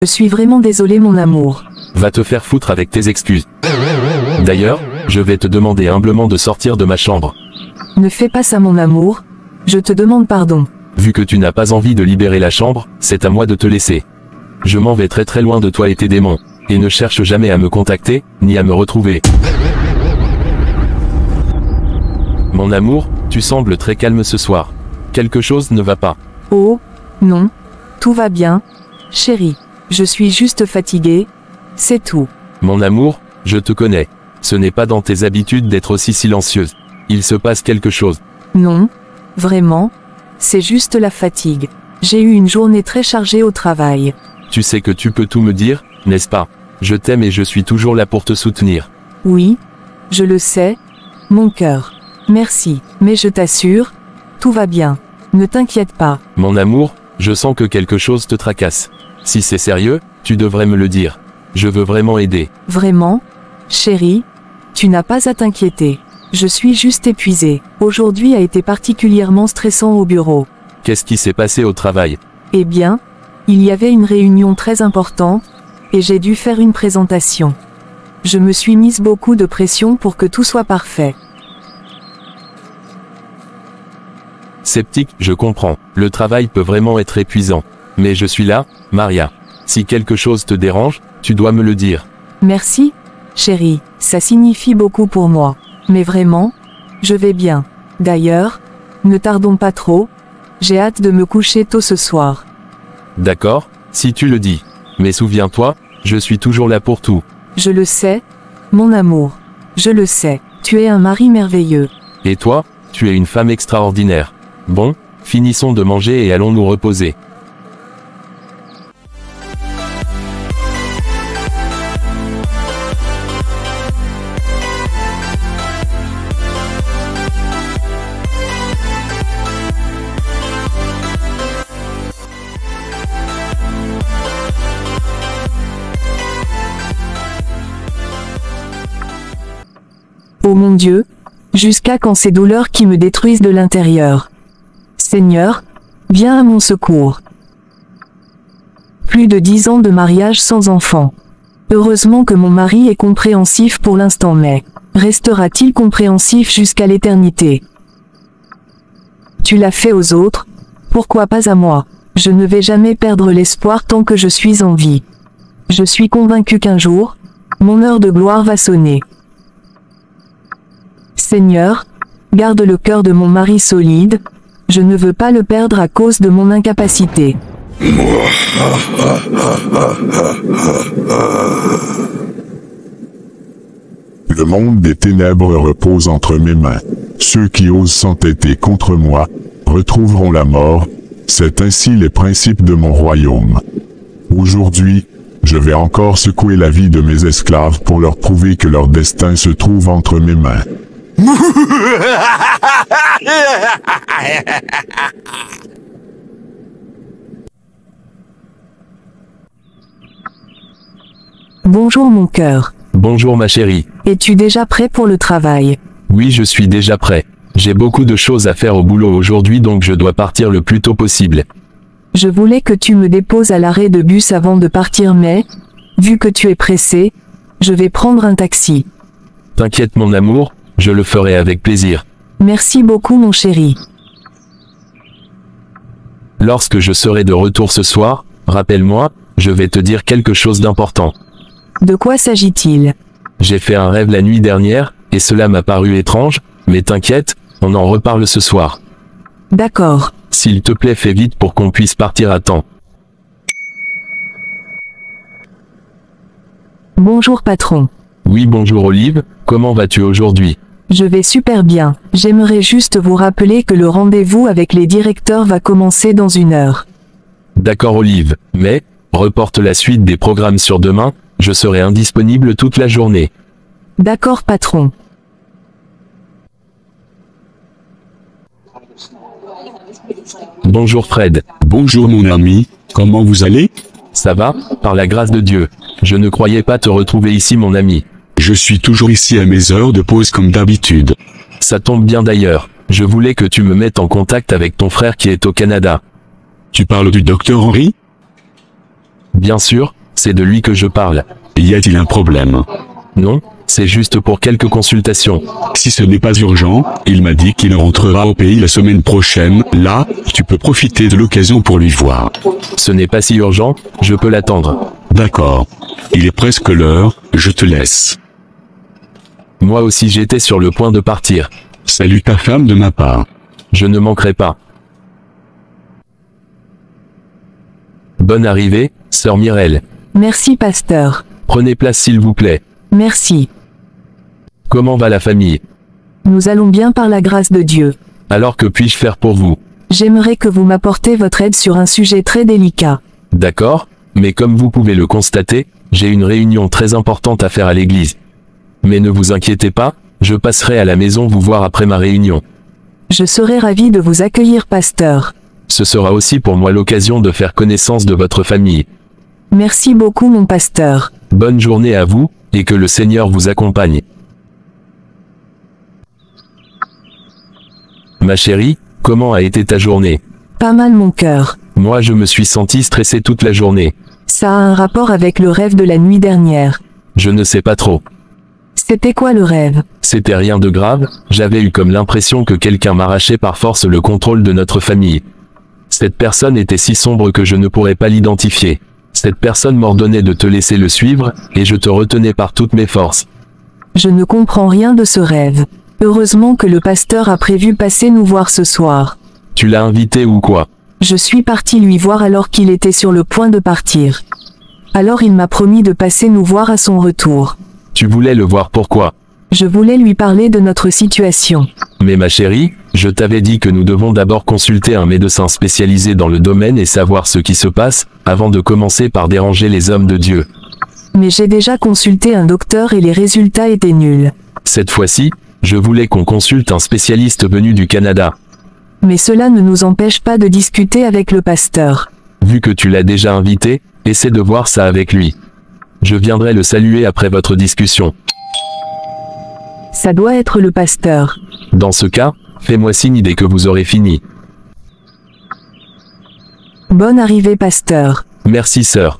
Je suis vraiment désolé mon amour. Va te faire foutre avec tes excuses. D'ailleurs, je vais te demander humblement de sortir de ma chambre. Ne fais pas ça mon amour. Je te demande pardon. Vu que tu n'as pas envie de libérer la chambre, c'est à moi de te laisser. Je m'en vais très très loin de toi et tes démons. Et ne cherche jamais à me contacter, ni à me retrouver. Mon amour, tu sembles très calme ce soir. Quelque chose ne va pas. Oh, non. Tout va bien. Chérie, je suis juste fatiguée. C'est tout. Mon amour, je te connais. Ce n'est pas dans tes habitudes d'être aussi silencieuse. Il se passe quelque chose. Non. Vraiment. C'est juste la fatigue. J'ai eu une journée très chargée au travail. Tu sais que tu peux tout me dire, n'est-ce pas? Je t'aime et je suis toujours là pour te soutenir. Oui. Je le sais. Mon cœur. Merci. Mais je t'assure, tout va bien. Ne t'inquiète pas. Mon amour, je sens que quelque chose te tracasse. Si c'est sérieux, tu devrais me le dire. Je veux vraiment aider. Vraiment? Chérie, tu n'as pas à t'inquiéter. Je suis juste épuisée. Aujourd'hui a été particulièrement stressant au bureau. Qu'est-ce qui s'est passé au travail? Eh bien, il y avait une réunion très importante, et j'ai dû faire une présentation. Je me suis mise beaucoup de pression pour que tout soit parfait. Sceptique, je comprends. Le travail peut vraiment être épuisant. Mais je suis là, Maria. Si quelque chose te dérange, tu dois me le dire. Merci, chérie, ça signifie beaucoup pour moi. Mais vraiment, je vais bien. D'ailleurs, ne tardons pas trop. J'ai hâte de me coucher tôt ce soir. D'accord, si tu le dis. Mais souviens-toi, je suis toujours là pour tout. Je le sais, mon amour. Je le sais, tu es un mari merveilleux. Et toi, tu es une femme extraordinaire. Bon, finissons de manger et allons nous reposer. Oh mon Dieu, jusqu'à quand ces douleurs qui me détruisent de l'intérieur? Seigneur, viens à mon secours. Plus de 10 ans de mariage sans enfant. Heureusement que mon mari est compréhensif pour l'instant, mais restera-t-il compréhensif jusqu'à l'éternité? Tu l'as fait aux autres, pourquoi pas à moi? Je ne vais jamais perdre l'espoir tant que je suis en vie. Je suis convaincu qu'un jour, mon heure de gloire va sonner. Seigneur, garde le cœur de mon mari solide, je ne veux pas le perdre à cause de mon incapacité. Le monde des ténèbres repose entre mes mains. Ceux qui osent s'entêter contre moi, retrouveront la mort, c'est ainsi les principes de mon royaume. Aujourd'hui, je vais encore secouer la vie de mes esclaves pour leur prouver que leur destin se trouve entre mes mains. Bonjour mon cœur. Bonjour ma chérie. Es-tu déjà prêt pour le travail? Oui, je suis déjà prêt. J'ai beaucoup de choses à faire au boulot aujourd'hui donc je dois partir le plus tôt possible. Je voulais que tu me déposes à l'arrêt de bus avant de partir mais, vu que tu es pressé, je vais prendre un taxi. T'inquiète mon amour, je le ferai avec plaisir. Merci beaucoup mon chéri. Lorsque je serai de retour ce soir, rappelle-moi, je vais te dire quelque chose d'important. De quoi s'agit-il? J'ai fait un rêve la nuit dernière, et cela m'a paru étrange, mais t'inquiète, on en reparle ce soir. D'accord. S'il te plaît fais vite pour qu'on puisse partir à temps. Bonjour patron. Oui bonjour Olive, comment vas-tu aujourd'hui? Je vais super bien. J'aimerais juste vous rappeler que le rendez-vous avec les directeurs va commencer dans 1 heure. D'accord Olive, mais, reporte la suite des programmes sur demain, je serai indisponible toute la journée. D'accord patron. Bonjour Fred. Bonjour mon ami, comment vous allez? Ça va, par la grâce de Dieu. Je ne croyais pas te retrouver ici mon ami. Je suis toujours ici à mes heures de pause comme d'habitude. Ça tombe bien d'ailleurs. Je voulais que tu me mettes en contact avec ton frère qui est au Canada. Tu parles du docteur Henry? Bien sûr, c'est de lui que je parle. Y a-t-il un problème? Non, c'est juste pour quelques consultations. Si ce n'est pas urgent, il m'a dit qu'il rentrera au pays la semaine prochaine. Là, tu peux profiter de l'occasion pour lui voir. Ce n'est pas si urgent, je peux l'attendre. D'accord. Il est presque l'heure, je te laisse. Moi aussi j'étais sur le point de partir. Salue ta femme de ma part. Je ne manquerai pas. Bonne arrivée, sœur Mireille. Merci pasteur. Prenez place s'il vous plaît. Merci. Comment va la famille? Nous allons bien par la grâce de Dieu. Alors que puis-je faire pour vous? J'aimerais que vous m'apportez votre aide sur un sujet très délicat. D'accord, mais comme vous pouvez le constater, j'ai une réunion très importante à faire à l'église. Mais ne vous inquiétez pas, je passerai à la maison vous voir après ma réunion. Je serai ravi de vous accueillir pasteur. Ce sera aussi pour moi l'occasion de faire connaissance de votre famille. Merci beaucoup mon pasteur. Bonne journée à vous, et que le Seigneur vous accompagne. Ma chérie, comment a été ta journée? Pas mal mon cœur. Moi je me suis senti stressé toute la journée. Ça a un rapport avec le rêve de la nuit dernière. Je ne sais pas trop. C'était quoi le rêve? C'était rien de grave, j'avais eu comme l'impression que quelqu'un m'arrachait par force le contrôle de notre famille. Cette personne était si sombre que je ne pourrais pas l'identifier. Cette personne m'ordonnait de te laisser le suivre, et je te retenais par toutes mes forces. Je ne comprends rien de ce rêve. Heureusement que le pasteur a prévu passer nous voir ce soir. Tu l'as invité ou quoi? Je suis parti lui voir alors qu'il était sur le point de partir. Alors il m'a promis de passer nous voir à son retour. Tu voulais le voir pourquoi? Je voulais lui parler de notre situation. Mais ma chérie, je t'avais dit que nous devons d'abord consulter un médecin spécialisé dans le domaine et savoir ce qui se passe, avant de commencer par déranger les hommes de Dieu. Mais j'ai déjà consulté un docteur et les résultats étaient nuls. Cette fois-ci, je voulais qu'on consulte un spécialiste venu du Canada. Mais cela ne nous empêche pas de discuter avec le pasteur. Vu que tu l'as déjà invité, essaie de voir ça avec lui. Je viendrai le saluer après votre discussion. Ça doit être le pasteur. Dans ce cas, fais-moi signe dès que vous aurez fini. Bonne arrivée pasteur. Merci sœur.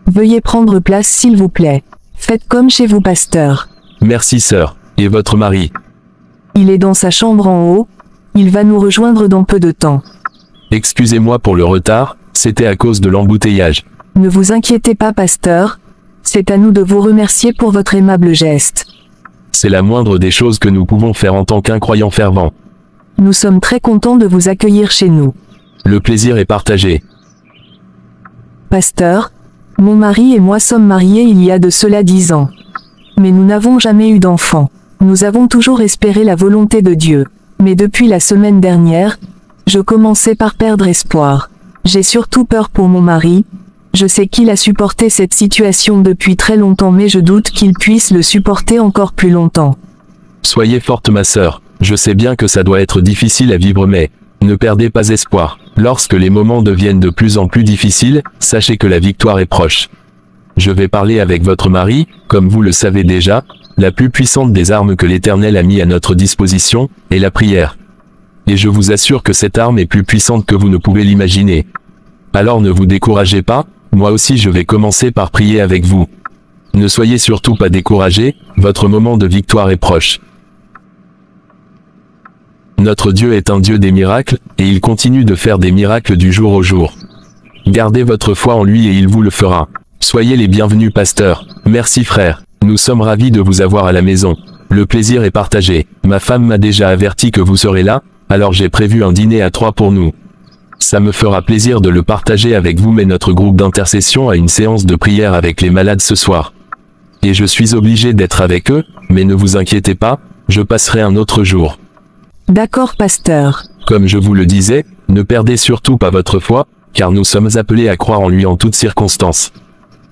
Veuillez prendre place s'il vous plaît. Faites comme chez vous pasteur. Merci sœur. Et votre mari? Il est dans sa chambre en haut. Il va nous rejoindre dans peu de temps. Excusez-moi pour le retard, c'était à cause de l'embouteillage. Ne vous inquiétez pas pasteur. C'est à nous de vous remercier pour votre aimable geste. C'est la moindre des choses que nous pouvons faire en tant qu'un croyant fervent. Nous sommes très contents de vous accueillir chez nous. Le plaisir est partagé. Pasteur, mon mari et moi sommes mariés il y a de cela 10 ans. Mais nous n'avons jamais eu d'enfant. Nous avons toujours espéré la volonté de Dieu. Mais depuis la semaine dernière, je commençais par perdre espoir. J'ai surtout peur pour mon mari. Je sais qu'il a supporté cette situation depuis très longtemps mais je doute qu'il puisse le supporter encore plus longtemps. Soyez forte ma sœur, je sais bien que ça doit être difficile à vivre mais, ne perdez pas espoir. Lorsque les moments deviennent de plus en plus difficiles, sachez que la victoire est proche. Je vais parler avec votre mari, comme vous le savez déjà, la plus puissante des armes que l'Éternel a mis à notre disposition, est la prière. Et je vous assure que cette arme est plus puissante que vous ne pouvez l'imaginer. Alors ne vous découragez pas, moi aussi je vais commencer par prier avec vous. Ne soyez surtout pas découragés, votre moment de victoire est proche. Notre Dieu est un Dieu des miracles, et il continue de faire des miracles du jour au jour. Gardez votre foi en lui et il vous le fera. Soyez les bienvenus pasteur. Merci frère. Nous sommes ravis de vous avoir à la maison. Le plaisir est partagé. Ma femme m'a déjà averti que vous serez là, alors j'ai prévu un dîner à 3 pour nous. Ça me fera plaisir de le partager avec vous mais notre groupe d'intercession a une séance de prière avec les malades ce soir. Et je suis obligé d'être avec eux, mais ne vous inquiétez pas, je passerai un autre jour. D'accord pasteur. Comme je vous le disais, ne perdez surtout pas votre foi, car nous sommes appelés à croire en lui en toutes circonstances.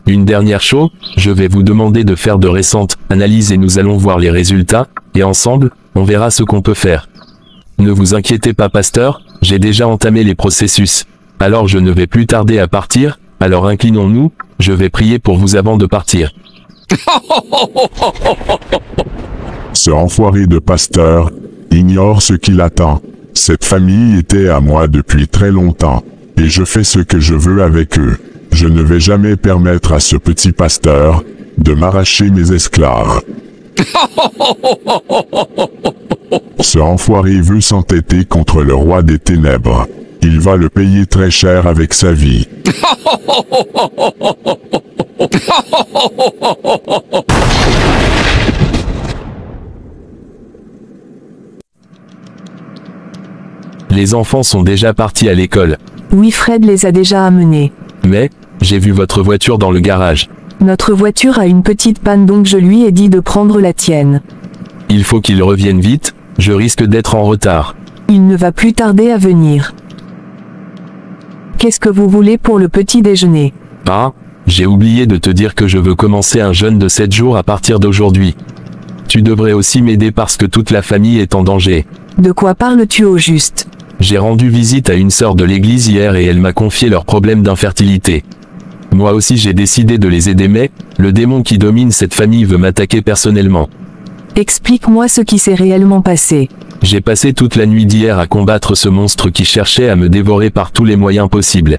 Une dernière chose, je vais vous demander de faire de récentes analyses et nous allons voir les résultats, et ensemble, on verra ce qu'on peut faire. Ne vous inquiétez pas pasteur, j'ai déjà entamé les processus. Alors je ne vais plus tarder à partir, alors inclinons-nous, je vais prier pour vous avant de partir. Ce enfoiré de pasteur ignore ce qui l'attend. Cette famille était à moi depuis très longtemps, et je fais ce que je veux avec eux. Je ne vais jamais permettre à ce petit pasteur de m'arracher mes esclaves. Ce enfoiré veut s'entêter contre le roi des ténèbres. Il va le payer très cher avec sa vie. Les enfants sont déjà partis à l'école. Oui, Fred les a déjà amenés. Mais, j'ai vu votre voiture dans le garage. Notre voiture a une petite panne, donc je lui ai dit de prendre la tienne. Il faut qu'il revienne vite, je risque d'être en retard. Il ne va plus tarder à venir. Qu'est-ce que vous voulez pour le petit déjeuner? Ah, j'ai oublié de te dire que je veux commencer un jeûne de 7 jours à partir d'aujourd'hui. Tu devrais aussi m'aider parce que toute la famille est en danger. De quoi parles-tu au juste? J'ai rendu visite à une sœur de l'église hier et elle m'a confié leurs problèmes d'infertilité. Moi aussi j'ai décidé de les aider, mais le démon qui domine cette famille veut m'attaquer personnellement. Explique-moi ce qui s'est réellement passé. J'ai passé toute la nuit d'hier à combattre ce monstre qui cherchait à me dévorer par tous les moyens possibles.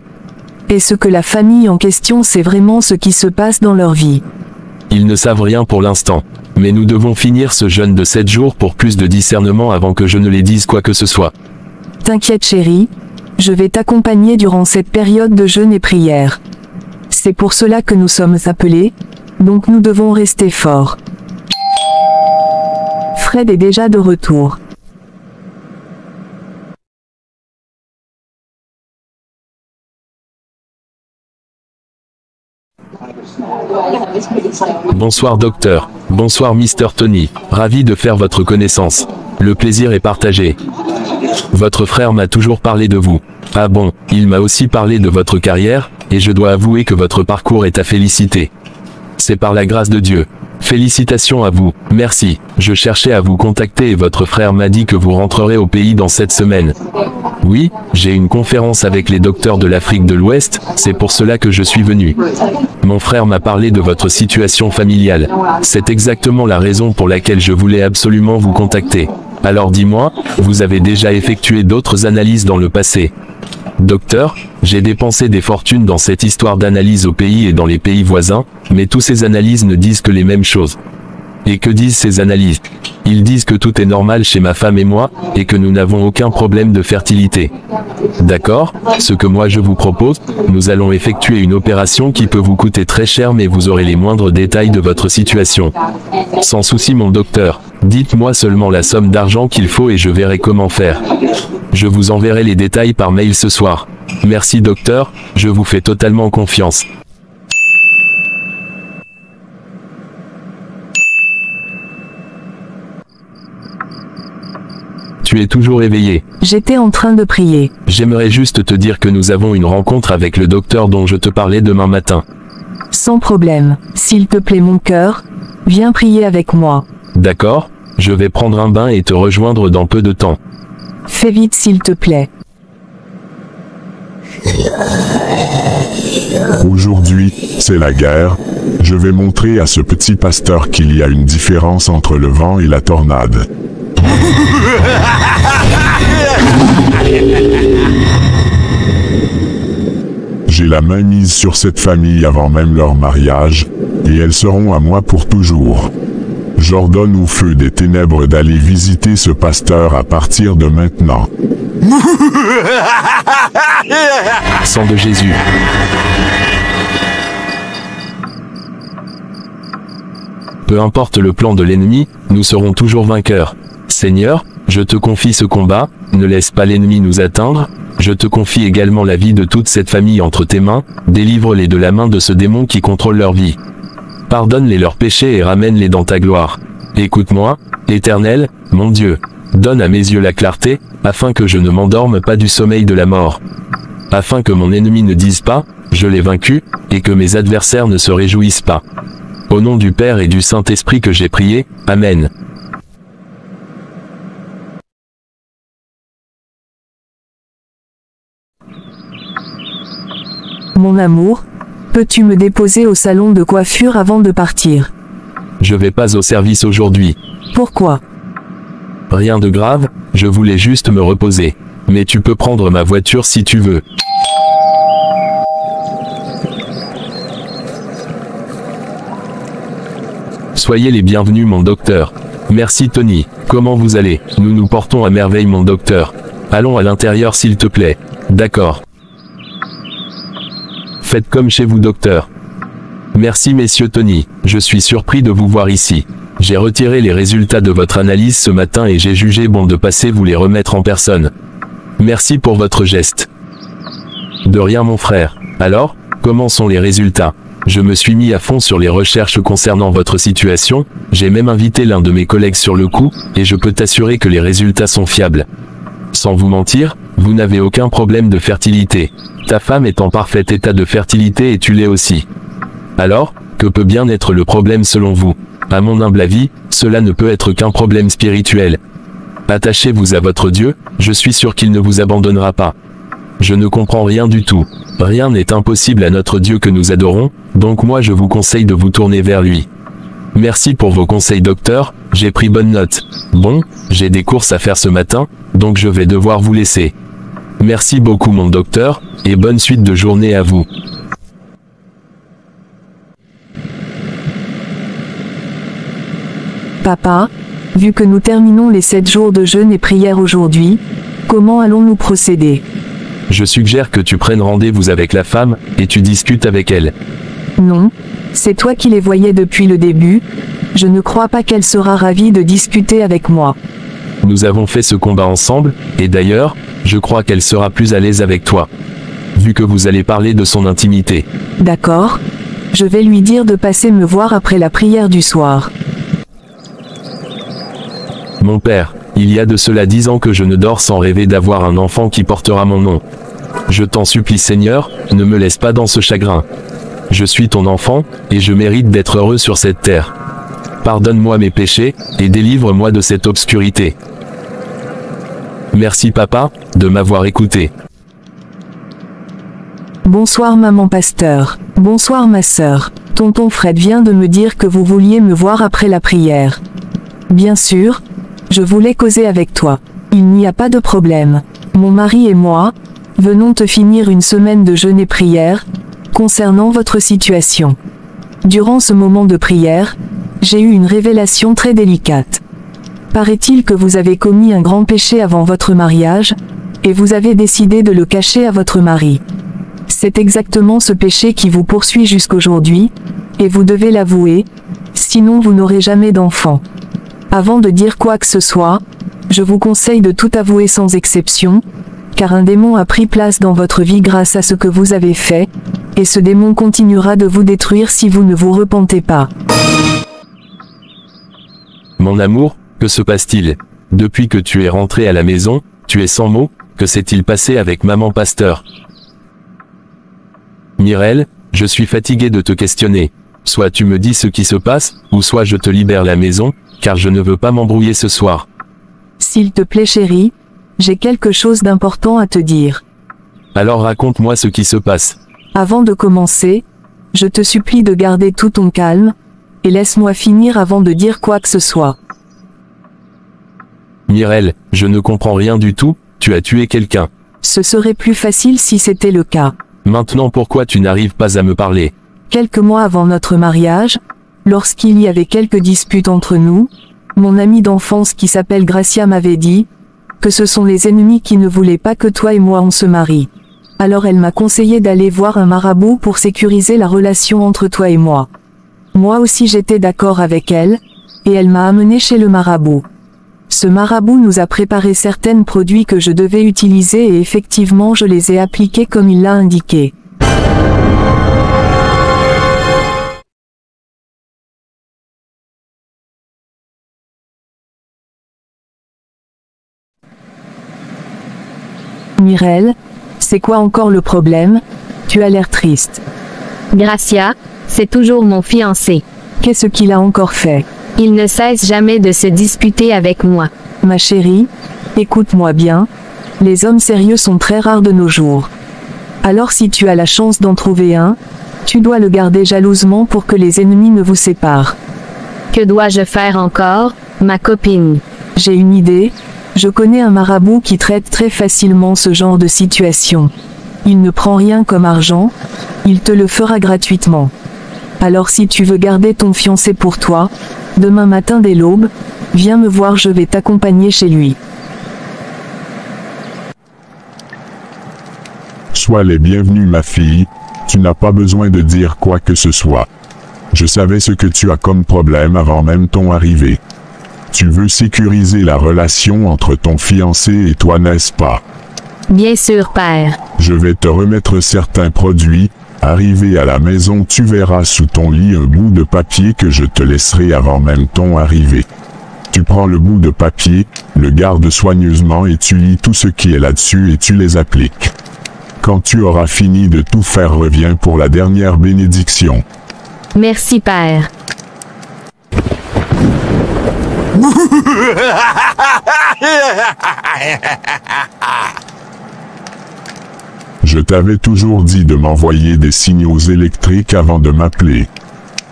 Est-ce que la famille en question sait vraiment ce qui se passe dans leur vie? Ils ne savent rien pour l'instant. Mais nous devons finir ce jeûne de 7 jours pour plus de discernement avant que je ne les dise quoi que ce soit. T'inquiète chérie, je vais t'accompagner durant cette période de jeûne et prière. C'est pour cela que nous sommes appelés, donc nous devons rester forts. Fred est déjà de retour. Bonsoir docteur. Bonsoir Mr. Tony. Ravi de faire votre connaissance. Le plaisir est partagé. Votre frère m'a toujours parlé de vous. Ah bon, il m'a aussi parlé de votre carrière, et je dois avouer que votre parcours est à féliciter. C'est par la grâce de Dieu. Félicitations à vous, merci. Je cherchais à vous contacter et votre frère m'a dit que vous rentrerez au pays dans cette semaine. Oui, j'ai une conférence avec les docteurs de l'Afrique de l'Ouest, c'est pour cela que je suis venu. Mon frère m'a parlé de votre situation familiale. C'est exactement la raison pour laquelle je voulais absolument vous contacter. Alors dis-moi, vous avez déjà effectué d'autres analyses dans le passé? Docteur, j'ai dépensé des fortunes dans cette histoire d'analyse au pays et dans les pays voisins, mais toutes ces analyses ne disent que les mêmes choses. Et que disent ces analyses? Ils disent que tout est normal chez ma femme et moi, et que nous n'avons aucun problème de fertilité. D'accord, ce que moi je vous propose, nous allons effectuer une opération qui peut vous coûter très cher mais vous aurez les moindres détails de votre situation. Sans souci mon docteur, dites-moi seulement la somme d'argent qu'il faut et je verrai comment faire. Je vous enverrai les détails par mail ce soir. Merci docteur, je vous fais totalement confiance. Tu es toujours éveillé. J'étais en train de prier. J'aimerais juste te dire que nous avons une rencontre avec le docteur dont je te parlais demain matin. Sans problème. S'il te plaît mon cœur, viens prier avec moi. D'accord, je vais prendre un bain et te rejoindre dans peu de temps. Fais vite s'il te plaît. Aujourd'hui, c'est la guerre. Je vais montrer à ce petit pasteur qu'il y a une différence entre le vent et la tornade. J'ai la main mise sur cette famille avant même leur mariage, et elles seront à moi pour toujours. J'ordonne au feu des ténèbres d'aller visiter ce pasteur à partir de maintenant. Sang de Jésus. Peu importe le plan de l'ennemi, nous serons toujours vainqueurs. Seigneur, je te confie ce combat, ne laisse pas l'ennemi nous atteindre, je te confie également la vie de toute cette famille entre tes mains, délivre-les de la main de ce démon qui contrôle leur vie. Pardonne-les leurs péchés et ramène-les dans ta gloire. Écoute-moi, Éternel, mon Dieu, donne à mes yeux la clarté, afin que je ne m'endorme pas du sommeil de la mort. Afin que mon ennemi ne dise pas, je l'ai vaincu, et que mes adversaires ne se réjouissent pas. Au nom du Père et du Saint-Esprit que j'ai prié, Amen. Mon amour, peux-tu me déposer au salon de coiffure avant de partir? Je vais pas au service aujourd'hui. Pourquoi? Rien de grave, je voulais juste me reposer. Mais tu peux prendre ma voiture si tu veux. Soyez les bienvenus mon docteur. Merci Tony. Comment vous allez? Nous nous portons à merveille mon docteur. Allons à l'intérieur s'il te plaît. D'accord. Faites comme chez vous docteur. Merci messieurs Tony. Je suis surpris de vous voir ici. J'ai retiré les résultats de votre analyse ce matin et j'ai jugé bon de passer vous les remettre en personne. Merci pour votre geste. De rien mon frère. Alors, comment sont les résultats? Je me suis mis à fond sur les recherches concernant votre situation, j'ai même invité l'un de mes collègues sur le coup, et je peux t'assurer que les résultats sont fiables. Sans vous mentir, vous n'avez aucun problème de fertilité. Ta femme est en parfait état de fertilité et tu l'es aussi. Alors, que peut bien être le problème selon vous? À mon humble avis, cela ne peut être qu'un problème spirituel. Attachez-vous à votre Dieu, je suis sûr qu'il ne vous abandonnera pas. Je ne comprends rien du tout. Rien n'est impossible à notre Dieu que nous adorons, donc moi je vous conseille de vous tourner vers lui. Merci pour vos conseils docteur, j'ai pris bonne note. Bon, j'ai des courses à faire ce matin, donc je vais devoir vous laisser. Merci beaucoup mon docteur, et bonne suite de journée à vous. Papa, vu que nous terminons les 7 jours de jeûne et prière aujourd'hui, comment allons-nous procéder? Je suggère que tu prennes rendez-vous avec la femme, et tu discutes avec elle. Non, c'est toi qui les voyais depuis le début, je ne crois pas qu'elle sera ravie de discuter avec moi. Nous avons fait ce combat ensemble, et d'ailleurs, je crois qu'elle sera plus à l'aise avec toi. Vu que vous allez parler de son intimité. D'accord. Je vais lui dire de passer me voir après la prière du soir. Mon père, il y a de cela 10 ans que je ne dors sans rêver d'avoir un enfant qui portera mon nom. Je t'en supplie Seigneur, ne me laisse pas dans ce chagrin. Je suis ton enfant, et je mérite d'être heureux sur cette terre. Pardonne-moi mes péchés, et délivre-moi de cette obscurité. Merci papa, de m'avoir écouté. Bonsoir maman pasteur. Bonsoir ma sœur. Tonton Fred vient de me dire que vous vouliez me voir après la prière. Bien sûr, je voulais causer avec toi. Il n'y a pas de problème. Mon mari et moi, venons te finir une semaine de jeûne et prière, concernant votre situation. Durant ce moment de prière, j'ai eu une révélation très délicate. Paraît-il que vous avez commis un grand péché avant votre mariage, et vous avez décidé de le cacher à votre mari. C'est exactement ce péché qui vous poursuit jusqu'aujourd'hui, et vous devez l'avouer, sinon vous n'aurez jamais d'enfant. Avant de dire quoi que ce soit, je vous conseille de tout avouer sans exception, car un démon a pris place dans votre vie grâce à ce que vous avez fait, et ce démon continuera de vous détruire si vous ne vous repentez pas. Mon amour, que se passe-t-il? Depuis que tu es rentré à la maison, tu es sans mots, que s'est-il passé avec maman pasteur? Mireille, je suis fatigué de te questionner. Soit tu me dis ce qui se passe, ou soit je te libère la maison, car je ne veux pas m'embrouiller ce soir. S'il te plaît chérie, j'ai quelque chose d'important à te dire. Alors raconte-moi ce qui se passe. Avant de commencer, je te supplie de garder tout ton calme, et laisse-moi finir avant de dire quoi que ce soit. Mireille, je ne comprends rien du tout, tu as tué quelqu'un. Ce serait plus facile si c'était le cas. Maintenant pourquoi tu n'arrives pas à me parler? Quelques mois avant notre mariage, lorsqu'il y avait quelques disputes entre nous, mon amie d'enfance qui s'appelle Gracia m'avait dit que ce sont les ennemis qui ne voulaient pas que toi et moi on se marie. Alors elle m'a conseillé d'aller voir un marabout pour sécuriser la relation entre toi et moi. Moi aussi j'étais d'accord avec elle, et elle m'a amené chez le marabout. Ce marabout nous a préparé certains produits que je devais utiliser et effectivement je les ai appliqués comme il l'a indiqué. Mireille, c'est quoi encore le problème? Tu as l'air triste. Gracia, c'est toujours mon fiancé. Qu'est-ce qu'il a encore fait? Il ne cesse jamais de se disputer avec moi. Ma chérie, écoute-moi bien, les hommes sérieux sont très rares de nos jours. Alors si tu as la chance d'en trouver un, tu dois le garder jalousement pour que les ennemis ne vous séparent. Que dois-je faire encore, ma copine? J'ai une idée, je connais un marabout qui traite très facilement ce genre de situation. Il ne prend rien comme argent, il te le fera gratuitement. Alors si tu veux garder ton fiancé pour toi, demain matin dès l'aube, viens me voir, je vais t'accompagner chez lui. Sois les bienvenus ma fille, tu n'as pas besoin de dire quoi que ce soit. Je savais ce que tu as comme problème avant même ton arrivée. Tu veux sécuriser la relation entre ton fiancé et toi, n'est-ce pas? Bien sûr, père. Je vais te remettre certains produits. Arrivé à la maison, tu verras sous ton lit un bout de papier que je te laisserai avant même ton arrivée. Tu prends le bout de papier, le gardes soigneusement et tu lis tout ce qui est là-dessus et tu les appliques. Quand tu auras fini de tout faire, reviens pour la dernière bénédiction. Merci, père. Je t'avais toujours dit de m'envoyer des signaux électriques avant de m'appeler.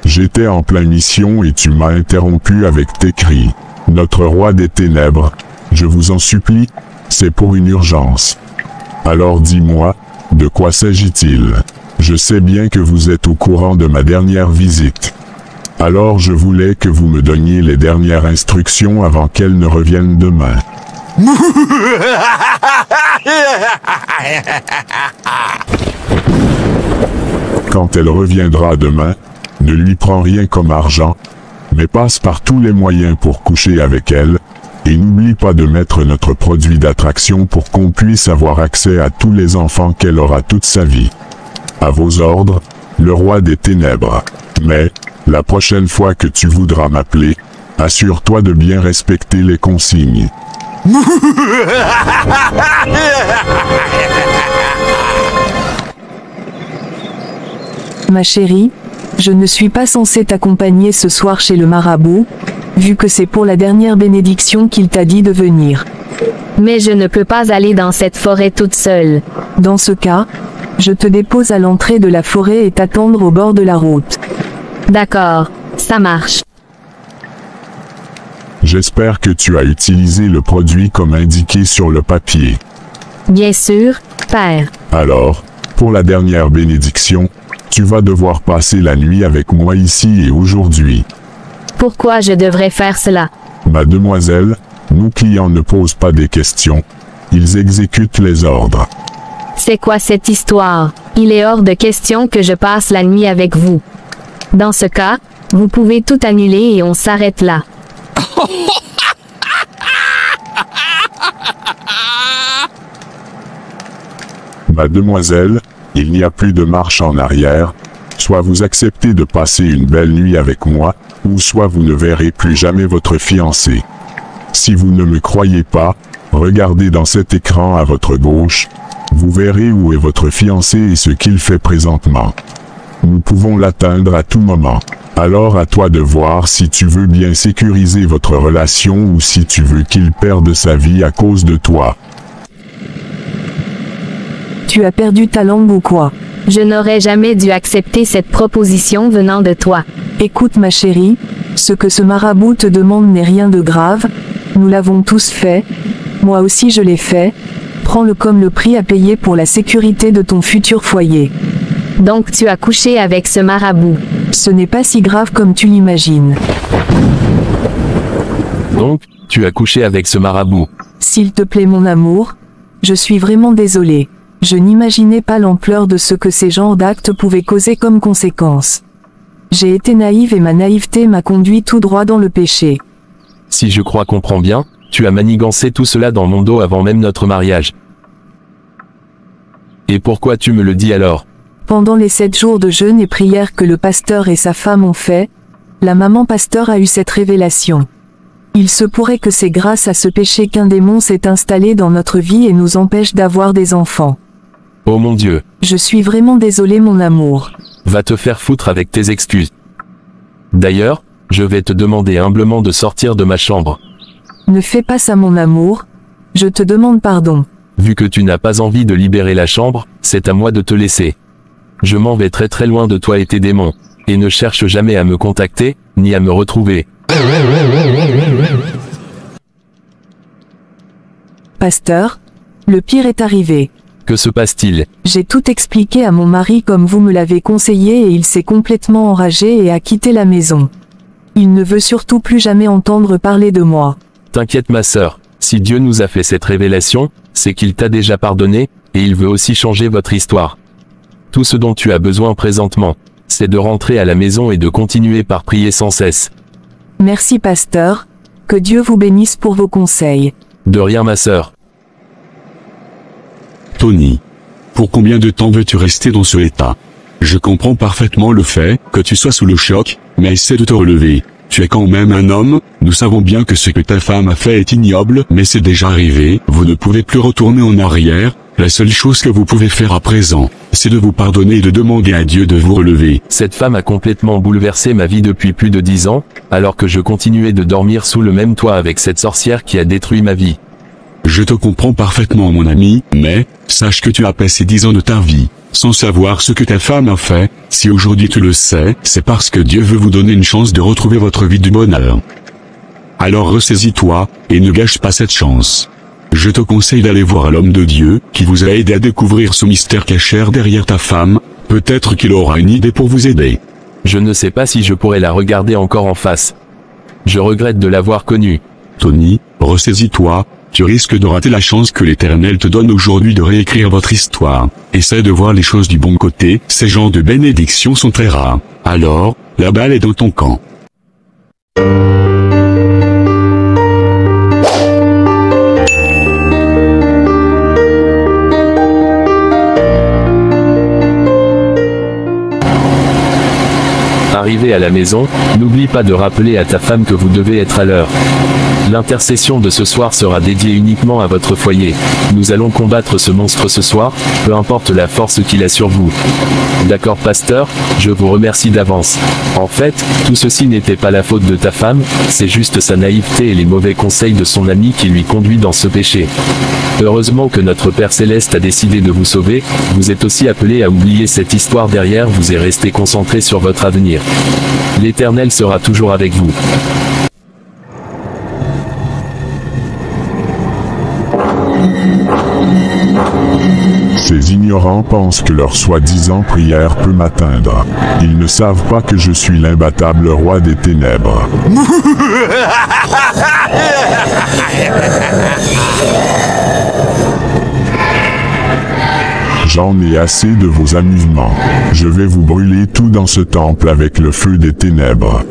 J'étais en pleine mission et tu m'as interrompu avec tes cris. Notre roi des ténèbres, je vous en supplie, c'est pour une urgence. Alors dis-moi, de quoi s'agit-il? Je sais bien que vous êtes au courant de ma dernière visite. Alors je voulais que vous me donniez les dernières instructions avant qu'elle ne revienne demain. Quand elle reviendra demain, ne lui prends rien comme argent, mais passe par tous les moyens pour coucher avec elle, et n'oublie pas de mettre notre produit d'attraction pour qu'on puisse avoir accès à tous les enfants qu'elle aura toute sa vie. À vos ordres, le roi des ténèbres. Mais, la prochaine fois que tu voudras m'appeler, assure-toi de bien respecter les consignes. Ma chérie, je ne suis pas censée t'accompagner ce soir chez le marabout, vu que c'est pour la dernière bénédiction qu'il t'a dit de venir. Mais je ne peux pas aller dans cette forêt toute seule. Dans ce cas, je te dépose à l'entrée de la forêt et t'attendre au bord de la route. D'accord, ça marche. J'espère que tu as utilisé le produit comme indiqué sur le papier. Bien sûr, père. Alors, pour la dernière bénédiction, tu vas devoir passer la nuit avec moi ici et aujourd'hui. Pourquoi je devrais faire cela? Mademoiselle, nos clients ne posent pas des questions. Ils exécutent les ordres. C'est quoi cette histoire? Il est hors de question que je passe la nuit avec vous. Dans ce cas, vous pouvez tout annuler et on s'arrête là. Mademoiselle, il n'y a plus de marche en arrière. Soit vous acceptez de passer une belle nuit avec moi, ou soit vous ne verrez plus jamais votre fiancé. Si vous ne me croyez pas, regardez dans cet écran à votre gauche. Vous verrez où est votre fiancé et ce qu'il fait présentement. Nous pouvons l'atteindre à tout moment. Alors à toi de voir si tu veux bien sécuriser votre relation ou si tu veux qu'il perde sa vie à cause de toi. Tu as perdu ta langue ou quoi? Je n'aurais jamais dû accepter cette proposition venant de toi. Écoute ma chérie, ce que ce marabout te demande n'est rien de grave, nous l'avons tous fait, moi aussi je l'ai fait, prends-le comme le prix à payer pour la sécurité de ton futur foyer. Donc tu as couché avec ce marabout. Ce n'est pas si grave comme tu l'imagines. Donc, tu as couché avec ce marabout. S'il te plaît mon amour, je suis vraiment désolée. Je n'imaginais pas l'ampleur de ce que ces genres d'actes pouvaient causer comme conséquence. J'ai été naïve et ma naïveté m'a conduit tout droit dans le péché. Si je crois comprends bien, tu as manigancé tout cela dans mon dos avant même notre mariage. Et pourquoi tu me le dis alors? Pendant les 7 jours de jeûne et prière que le pasteur et sa femme ont fait, la maman pasteur a eu cette révélation. Il se pourrait que c'est grâce à ce péché qu'un démon s'est installé dans notre vie et nous empêche d'avoir des enfants. Oh mon Dieu. Je suis vraiment désolée mon amour. Va te faire foutre avec tes excuses. D'ailleurs, je vais te demander humblement de sortir de ma chambre. Ne fais pas ça mon amour, je te demande pardon. Vu que tu n'as pas envie de libérer la chambre, c'est à moi de te laisser. Je m'en vais très très loin de toi et tes démons, et ne cherche jamais à me contacter, ni à me retrouver. Pasteur, le pire est arrivé. Que se passe-t-il? J'ai tout expliqué à mon mari comme vous me l'avez conseillé et il s'est complètement enragé et a quitté la maison. Il ne veut surtout plus jamais entendre parler de moi. T'inquiète ma sœur, si Dieu nous a fait cette révélation, c'est qu'il t'a déjà pardonné, et il veut aussi changer votre histoire. Tout ce dont tu as besoin présentement, c'est de rentrer à la maison et de continuer par prier sans cesse. Merci pasteur, que Dieu vous bénisse pour vos conseils. De rien ma sœur. Tony. Pour combien de temps veux-tu rester dans ce état? Je comprends parfaitement le fait que tu sois sous le choc, mais essaie de te relever. Tu es quand même un homme, nous savons bien que ce que ta femme a fait est ignoble, mais c'est déjà arrivé, vous ne pouvez plus retourner en arrière, la seule chose que vous pouvez faire à présent, c'est de vous pardonner et de demander à Dieu de vous relever. Cette femme a complètement bouleversé ma vie depuis plus de 10 ans, alors que je continuais de dormir sous le même toit avec cette sorcière qui a détruit ma vie. Je te comprends parfaitement mon ami, mais, sache que tu as passé 10 ans de ta vie, sans savoir ce que ta femme a fait. Si aujourd'hui tu le sais, c'est parce que Dieu veut vous donner une chance de retrouver votre vie du bonheur. Alors ressaisis-toi, et ne gâche pas cette chance. Je te conseille d'aller voir l'homme de Dieu, qui vous a aidé à découvrir ce mystère caché derrière ta femme, peut-être qu'il aura une idée pour vous aider. Je ne sais pas si je pourrais la regarder encore en face. Je regrette de l'avoir connue. Tony, ressaisis-toi, tu risques de rater la chance que l'Éternel te donne aujourd'hui de réécrire votre histoire. Essaie de voir les choses du bon côté, ces genres de bénédictions sont très rares. Alors, la balle est dans ton camp. Arrivé à la maison, n'oublie pas de rappeler à ta femme que vous devez être à l'heure. L'intercession de ce soir sera dédiée uniquement à votre foyer. Nous allons combattre ce monstre ce soir, peu importe la force qu'il a sur vous. D'accord pasteur, je vous remercie d'avance. En fait, tout ceci n'était pas la faute de ta femme, c'est juste sa naïveté et les mauvais conseils de son ami qui lui conduit dans ce péché. Heureusement que notre Père Céleste a décidé de vous sauver, vous êtes aussi appelé à oublier cette histoire derrière vous et rester concentré sur votre avenir. L'Éternel sera toujours avec vous. Ces ignorants pensent que leur soi-disant prière peut m'atteindre. Ils ne savent pas que je suis l'imbattable roi des ténèbres. J'en ai assez de vos amusements. Je vais vous brûler tout dans ce temple avec le feu des ténèbres.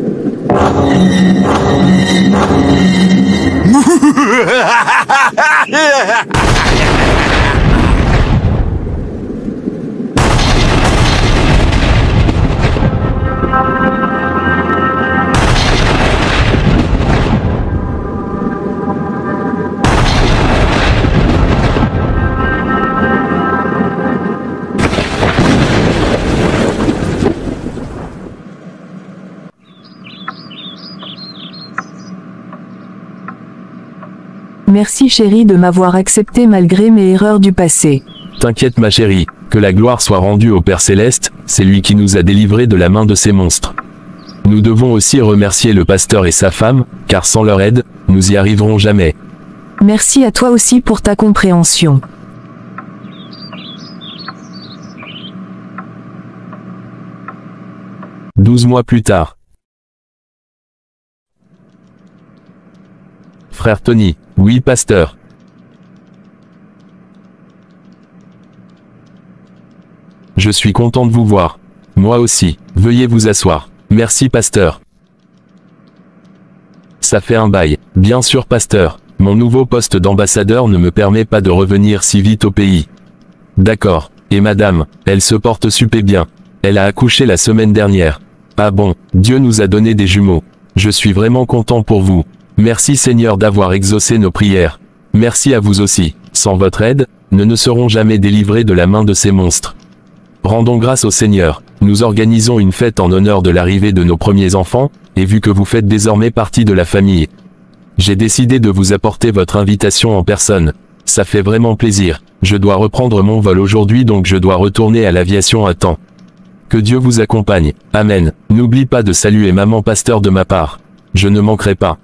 Merci chérie de m'avoir accepté malgré mes erreurs du passé. T'inquiète ma chérie, que la gloire soit rendue au Père Céleste, c'est lui qui nous a délivrés de la main de ces monstres. Nous devons aussi remercier le pasteur et sa femme, car sans leur aide, nous y arriverons jamais. Merci à toi aussi pour ta compréhension. « 12 mois plus tard. Frère Tony, oui pasteur. Je suis content de vous voir. Moi aussi, veuillez vous asseoir. Merci pasteur. Ça fait un bail. Bien sûr pasteur, mon nouveau poste d'ambassadeur ne me permet pas de revenir si vite au pays. D'accord, et madame, elle se porte super bien. Elle a accouché la semaine dernière. Ah bon, Dieu nous a donné des jumeaux. Je suis vraiment content pour vous. Merci Seigneur d'avoir exaucé nos prières. Merci à vous aussi. Sans votre aide, nous ne serons jamais délivrés de la main de ces monstres. Rendons grâce au Seigneur. Nous organisons une fête en honneur de l'arrivée de nos premiers enfants, et vu que vous faites désormais partie de la famille, j'ai décidé de vous apporter votre invitation en personne. Ça fait vraiment plaisir. Je dois reprendre mon vol aujourd'hui donc je dois retourner à l'aviation à temps. Que Dieu vous accompagne. Amen. N'oublie pas de saluer maman pasteur de ma part. Je ne manquerai pas.